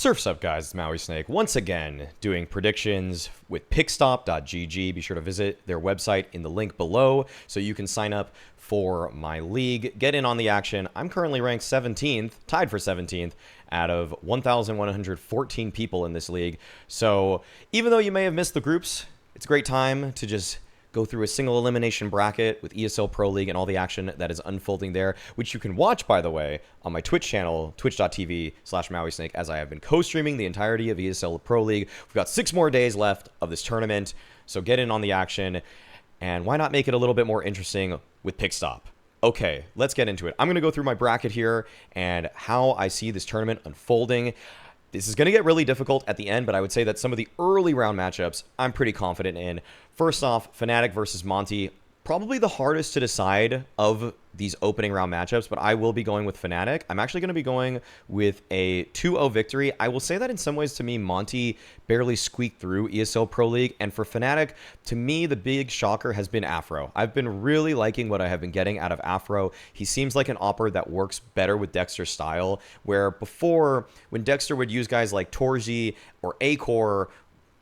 Surf's up, guys. It's Mauisnake once again doing predictions with pickstop.gg. Be sure to visit their website in the link below so you can sign up for my league. Get in on the action. I'm currently ranked 17th, tied for 17th out of 1,114 people in this league. So even though you may have missed the groups, it's a great time to just go through a single elimination bracket with ESL Pro League and all the action that is unfolding there, which you can watch, by the way, on my Twitch channel, twitch.tv/Mauisnake, as I have been co-streaming the entirety of ESL Pro League. We've got 6 more days left of this tournament, so get in on the action, and why not make it a little bit more interesting with Pickstop? Okay, let's get into it. I'm going to go through my bracket here and how I see this tournament unfolding. This is going to get really difficult at the end, but I would say that some of the early round matchups I'm pretty confident in. First off, Fnatic versus Monty. Probably the hardest to decide of these opening round matchups, but I will be going with Fnatic. I'm actually going to be going with a 2-0 victory. I will say that in some ways, to me, Monty barely squeaked through ESL Pro League. And for Fnatic, to me, the big shocker has been Afro. I've been really liking what I have been getting out of Afro. He seems like an opper that works better with Dexter's style, where before, when Dexter would use guys like Torji or Acor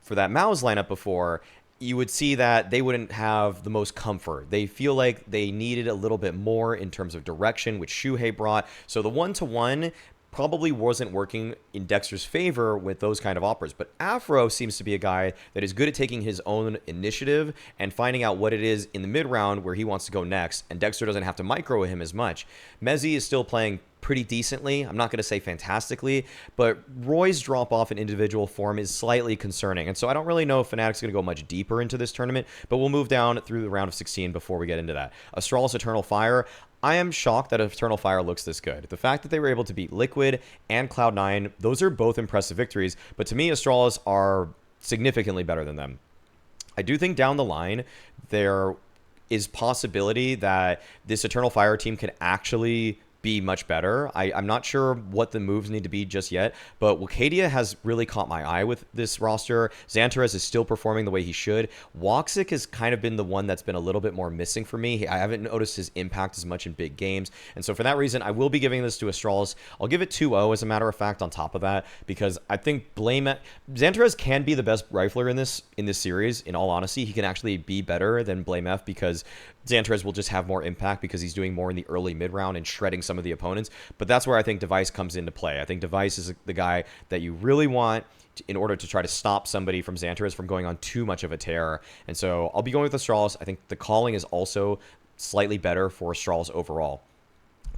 for that Maus lineup before, you would see that they wouldn't have the most comfort. They feel like they needed a little bit more in terms of direction, which Shuhei brought. So the 1-to-1 probably wasn't working in Dexter's favor with those kind of operas. But Afro seems to be a guy that is good at taking his own initiative and finding out what it is in the mid-round where he wants to go next, and Dexter doesn't have to micro him as much. Mezzi is still playing pretty decently. I'm not going to say fantastically, but Roy's drop-off in individual form is slightly concerning. And so I don't really know if Fnatic's going to go much deeper into this tournament, but we'll move down through the round of 16 before we get into that. Astralis Eternal Fire. I am shocked that Eternal Fire looks this good. The fact that they were able to beat Liquid and Cloud9, those are both impressive victories, but to me, Astralis are significantly better than them. I do think down the line, there is possibility that this Eternal Fire team can actually be much better. I'm not sure what the moves need to be just yet, but Wakadia has really caught my eye with this roster. Xantares is still performing the way he should. Woxic has kind of been the one that's been a little bit more missing for me. I haven't noticed his impact as much in big games, and so for that reason, I will be giving this to Astralis. I'll give it 2-0 as a matter of fact on top of that, because I think Xantares can be the best rifler in this series. In all honesty, he can actually be better than BlameF because Xantares will just have more impact because he's doing more in the early mid-round and shredding some of the opponents. But that's where I think Device comes into play. I think Device is the guy that you really want in order to try to stop somebody from Xantares from going on too much of a tear. And so I'll be going with Astralis. I think the calling is also slightly better for Astralis overall.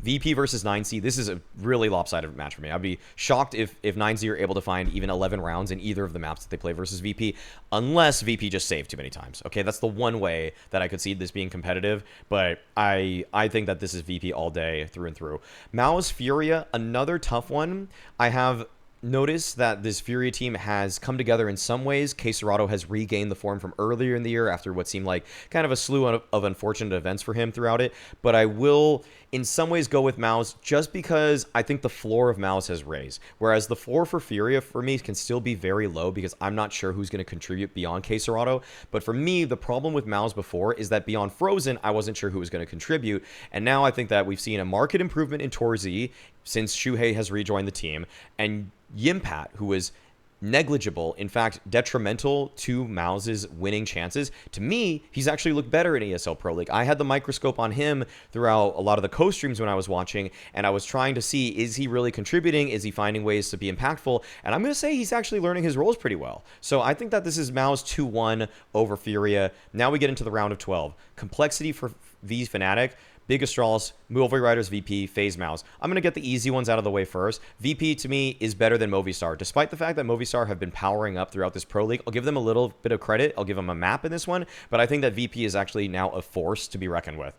VP versus 9C, this is a really lopsided match for me. I'd be shocked if 9C are able to find even 11 rounds in either of the maps that they play versus VP, unless VP just saved too many times. Okay, that's the one way that I could see this being competitive, but I think that this is VP all day through and through. Mao's Furia, another tough one. I have notice that this Furia team has come together in some ways. Queserado has regained the form from earlier in the year after what seemed like kind of a slew of unfortunate events for him throughout it. But I will, in some ways, go with Maus just because I think the floor of Maus has raised. Whereas the floor for Furia, for me, can still be very low because I'm not sure who's going to contribute beyond Queserado. But for me, the problem with Maus before is that beyond Frozen, I wasn't sure who was going to contribute. And now I think that we've seen a market improvement in Torzi since Shuhei has rejoined the team. And Yimpat, who was negligible, in fact, detrimental to Maus's winning chances. To me, he's actually looked better in ESL Pro League. I had the microscope on him throughout a lot of the co-streams when I was watching, and I was trying to see, is he really contributing? Is he finding ways to be impactful? And I'm going to say he's actually learning his roles pretty well. So I think that this is Maus 2-1 over Furia. Now we get into the round of 12. Complexity for V's Fnatic. Big Astralis, Movie Riders VP, FaZe Maus. I'm going to get the easy ones out of the way first. VP, to me, is better than Movistar. Despite the fact that Movistar have been powering up throughout this Pro League, I'll give them a little bit of credit. I'll give them a map in this one, but I think that VP is actually now a force to be reckoned with.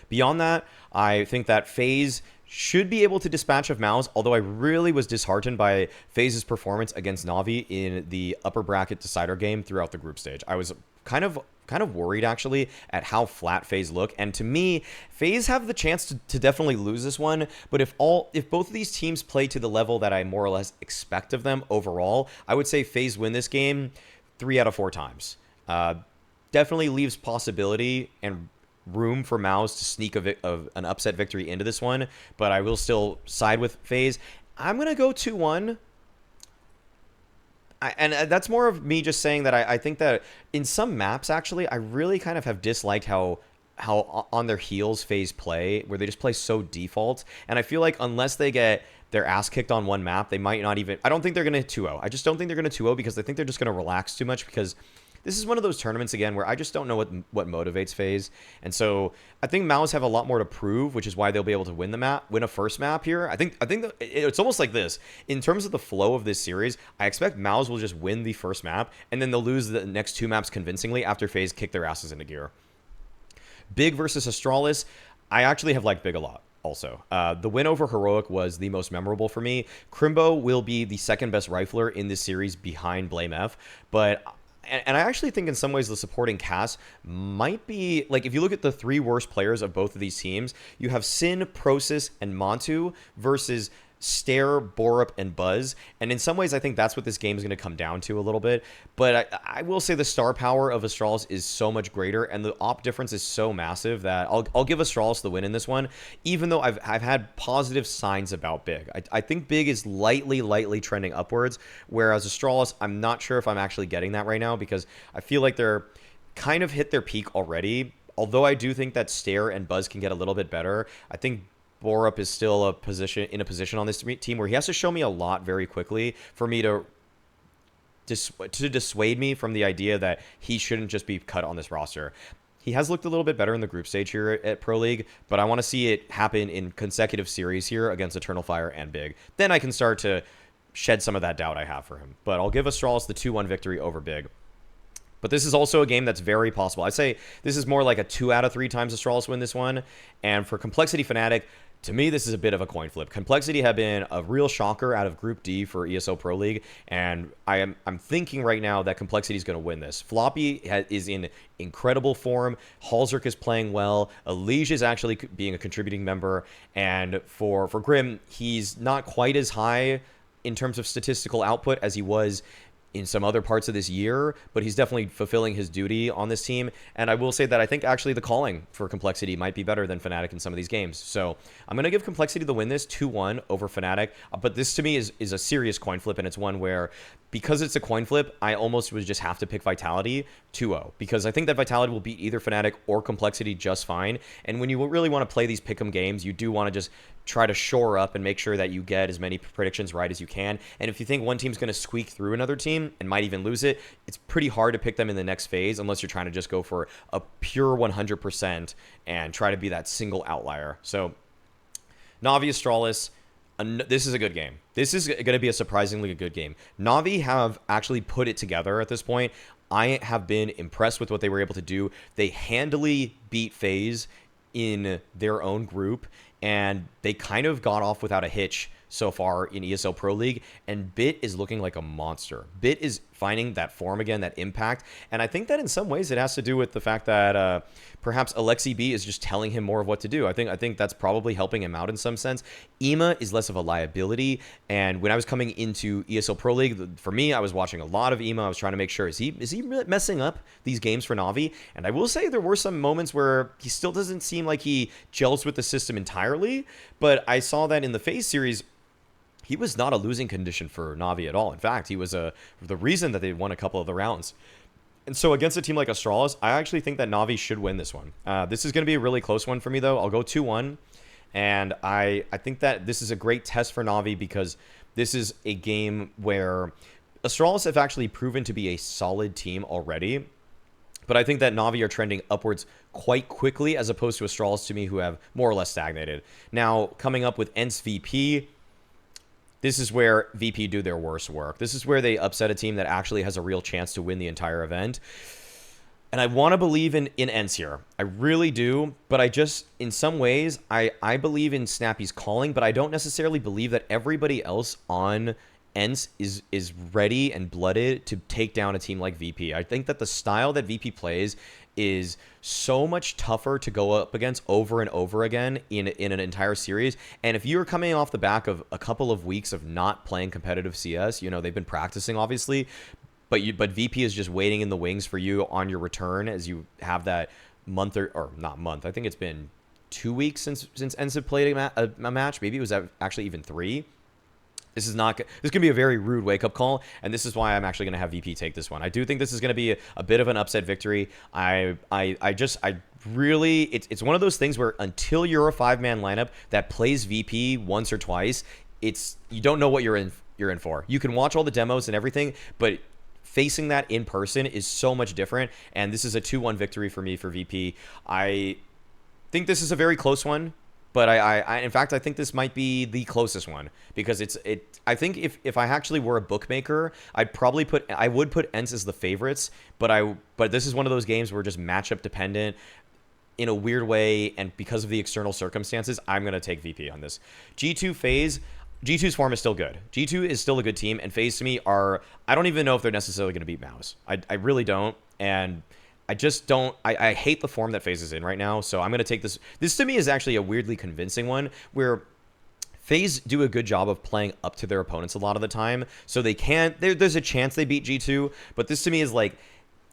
Beyond that, I think that FaZe should be able to dispatch of Maus, although I really was disheartened by FaZe's performance against Na'Vi in the upper bracket decider game throughout the group stage. I was kind of worried actually at how flat FaZe look, and to me, FaZe have the chance to definitely lose this one. But if both of these teams play to the level that I more or less expect of them overall, I would say FaZe win this game 3 out of 4 times. Definitely leaves possibility and room for Maus to sneak an upset victory into this one, but I will still side with FaZe. I'm gonna go 2-1. And that's more of me just saying that I think that in some maps, actually, I really kind of have disliked how on their heels FaZe play, where they just play so default. And I feel like unless they get their ass kicked on one map, they might not even... I don't think they're going to 2-0. I just don't think they're going to 2-0 because I think they're just going to relax too much, because this is one of those tournaments, again, where I just don't know what motivates FaZe. And so I think Maus have a lot more to prove, which is why they'll be able to win a first map here. I think it's almost like this. In terms of the flow of this series, I expect Maus will just win the first map, and then they'll lose the next 2 maps convincingly after FaZe kick their asses into gear. Big versus Astralis, I actually have liked Big a lot. Also, the win over Heroic was the most memorable for me. Crimbo will be the second best rifler in this series behind Blame F, but... And I actually think in some ways the supporting cast might be... Like, if you look at the 3 worst players of both of these teams, you have Sin, Prosis, and Montu versus Stare, Borup, and Buzz. And in some ways, I think that's what this game is going to come down to a little bit. But I will say the star power of Astralis is so much greater, and the op difference is so massive that I'll give Astralis the win in this one, even though I've had positive signs about Big. I think Big is lightly trending upwards, whereas Astralis, I'm not sure if I'm actually getting that right now, because I feel like they're kind of hit their peak already. Although I do think that Stare and Buzz can get a little bit better, I think Borup is still in a position on this team where he has to show me a lot very quickly for me to dissuade me from the idea that he shouldn't just be cut on this roster. He has looked a little bit better in the group stage here at Pro League, but I want to see it happen in consecutive series here against Eternal Fire and Big. Then I can start to shed some of that doubt I have for him. But I'll give Astralis the 2-1 victory over Big. But this is also a game that's very possible. I'd say this is more like a 2 out of 3 times Astralis win this one. And for Complexity Fnatic, to me, this is a bit of a coin flip. Complexity have been a real shocker out of Group D for ESL Pro League, and I'm thinking right now that Complexity is going to win this. Floppy is in incredible form. Halzerk is playing well. Elige is actually being a contributing member, and for Grim, he's not quite as high in terms of statistical output as he was in some other parts of this year, but he's definitely fulfilling his duty on this team. And I will say that I think actually the calling for Complexity might be better than Fnatic in some of these games. So I'm going to give Complexity the win this 2-1 over Fnatic. But this to me is a serious coin flip, and it's one where, because it's a coin flip, I almost would just have to pick Vitality 2-0, because I think that Vitality will beat either Fnatic or Complexity just fine. And when you really want to play these pick'em games, you do want to just try to shore up and make sure that you get as many predictions right as you can. And if you think one team's going to squeak through another team and might even lose it, it's pretty hard to pick them in the next phase unless you're trying to just go for a pure 100% and try to be that single outlier. So Na'Vi Astralis, this is a good game. This is going to be a surprisingly good game. Na'Vi have actually put it together at this point. I have been impressed with what they were able to do. They handily beat FaZe in their own group, and they kind of got off without a hitch so far in ESL Pro League, and Bit is looking like a monster. Bit is finding that form again, that impact, and I think that in some ways it has to do with the fact that perhaps Alexi B is just telling him more of what to do. I think that's probably helping him out in some sense. Ema is less of a liability, and when I was coming into ESL Pro League, for me, I was watching a lot of Ema. I was trying to make sure, is he really messing up these games for Na'Vi? And I will say there were some moments where he still doesn't seem like he gels with the system entirely, but I saw that in the FaZe series, he was not a losing condition for Na'Vi at all. In fact, he was the reason that they won a couple of the rounds. And so against a team like Astralis, I actually think that Na'Vi should win this one. This is going to be a really close one for me, though. I'll go 2-1. And I think that this is a great test for Na'Vi, because this is a game where Astralis have actually proven to be a solid team already. But I think that Na'Vi are trending upwards quite quickly, as opposed to Astralis, to me, who have more or less stagnated. Now, coming up with ENCE VP, this is where VP do their worst work. This is where they upset a team that actually has a real chance to win the entire event. And I want to believe in ENCE here. I really do. But I just, in some ways, I believe in Snappy's calling, but I don't necessarily believe that everybody else on ENCE is ready and blooded to take down a team like VP. I think that the style that VP plays is so much tougher to go up against over and over again in an entire series. And if you're coming off the back of a couple of weeks of not playing competitive CS, they've been practicing, obviously, but VP is just waiting in the wings for you on your return, as you have that month or not month. I think it's been 2 weeks since ENCE played a match. Maybe it was actually even 3. This is not. This is gonna be a very rude wake up call, and this is why I'm actually gonna have VP take this one. I do think this is gonna be a bit of an upset victory. I really, it's one of those things where until you're a 5-man lineup that plays VP once or twice, you don't know what you're in for. You can watch all the demos and everything, but facing that in person is so much different. And this is a 2-1 victory for me for VP. I think this is a very close one. But in fact, I think this might be the closest one because I think if I actually were a bookmaker, I would put ENCE as the favorites, but this is one of those games where just matchup dependent in a weird way, and because of the external circumstances, I'm gonna take VP on this. G2 FaZe, G2's form is still good. G2 is still a good team, and FaZe to me I don't even know if they're necessarily gonna beat Maus. I really don't, and I just don't. I hate the form that FaZe is in right now, so I'm going to take this. This to me is actually a weirdly convincing one where FaZe do a good job of playing up to their opponents a lot of the time, so they can't. There's a chance they beat G2, but this to me is like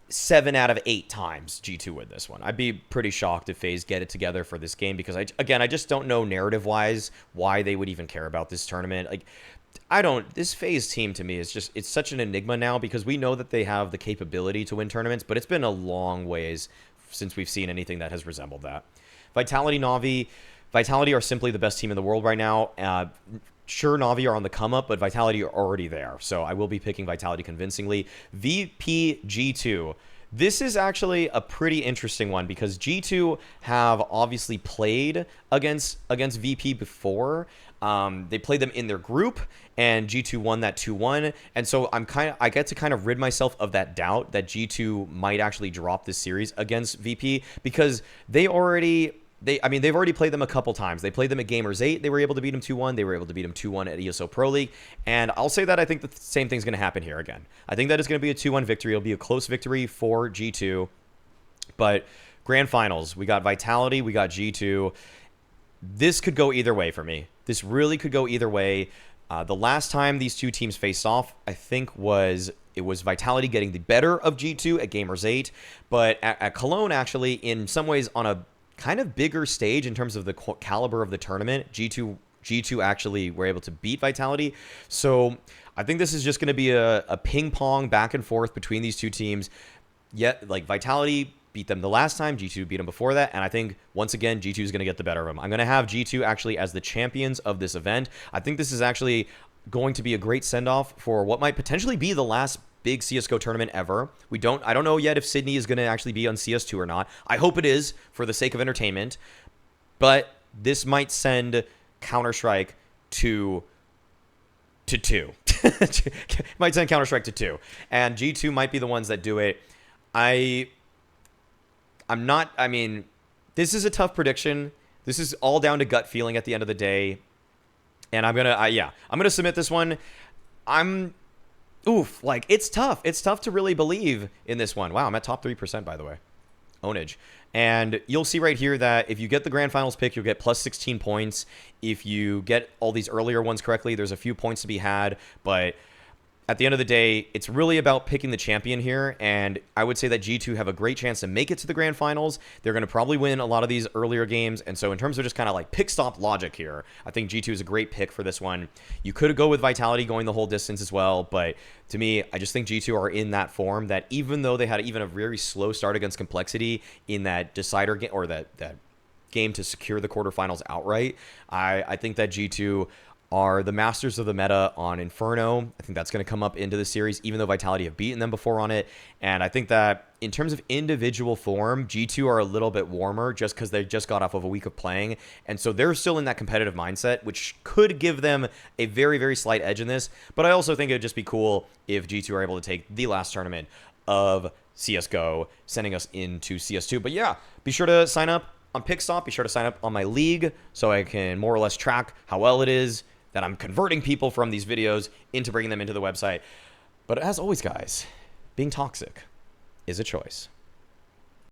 7 out of 8 times G2 win this one. I'd be pretty shocked if FaZe get it together for this game because I just don't know narrative-wise why they would even care about this tournament. Like, this FaZe team to me is just, it's such an enigma now because we know that they have the capability to win tournaments, but it's been a long ways since we've seen anything that has resembled that. Vitality, Navi. Vitality are simply the best team in the world right now. Sure, Navi are on the come up, but Vitality are already there. So I will be picking Vitality convincingly. VP G2. This is actually a pretty interesting one because G2 have obviously played against VP before. They played them in their group, and G2 won that 2-1. And so I get to kind of rid myself of that doubt that G2 might actually drop this series against VP because they've already played them a couple times. They played them at Gamers 8. They were able to beat them 2-1. They were able to beat them 2-1 at ESO Pro League. And I'll say that I think the same thing's going to happen here again. I think that it's going to be a 2-1 victory. It'll be a close victory for G2. But Grand Finals, we got Vitality, we got G2. This could go either way for me. This really could go either way. The last time these two teams faced off, I think it was Vitality getting the better of G2 at Gamers 8. But at Cologne, actually, in some ways on a kind of bigger stage in terms of the caliber of the tournament, G2 actually were able to beat Vitality. So I think this is just going to be a ping pong back and forth between these two teams. Yet, like, Vitality beat them the last time, G2 beat them before that, and I think once again G2 is going to get the better of them. I'm going to have G2 actually as the champions of this event. I think this is actually going to be a great send-off for what might potentially be the last big CSGO tournament ever. I don't know yet if Sydney is going to actually be on CS2 or not. I hope it is for the sake of entertainment, but this might send Counter-Strike to 2. Might send Counter-Strike to 2, and G2 might be the ones that do it. This is a tough prediction. This is all down to gut feeling at the end of the day. And I'm going to submit this one. It's tough. It's tough to really believe in this one. Wow, I'm at top 3%, by the way. Ownage. And you'll see right here that if you get the Grand Finals pick, you'll get plus 16 points. If you get all these earlier ones correctly, there's a few points to be had. But at the end of the day, it's really about picking the champion here, and I would say that G2 have a great chance to make it to the Grand Finals. They're going to probably win a lot of these earlier games, and so in terms of just kind of like pick-stop logic here, I think G2 is a great pick for this one. You could go with Vitality going the whole distance as well, but to me, I just think G2 are in that form that even though they had even a very slow start against Complexity in that decider game, or that game to secure the quarterfinals outright, I think that G2 are the masters of the meta on Inferno. I think that's going to come up into the series, even though Vitality have beaten them before on it. And I think that in terms of individual form, G2 are a little bit warmer just because they just got off of a week of playing. And so they're still in that competitive mindset, which could give them a very, very slight edge in this. But I also think it would just be cool if G2 are able to take the last tournament of CSGO, sending us into CS2. But yeah, be sure to sign up on Pickstop. Be sure to sign up on my league so I can more or less track how well it is that I'm converting people from these videos into bringing them into the website. But as always, guys, being toxic is a choice.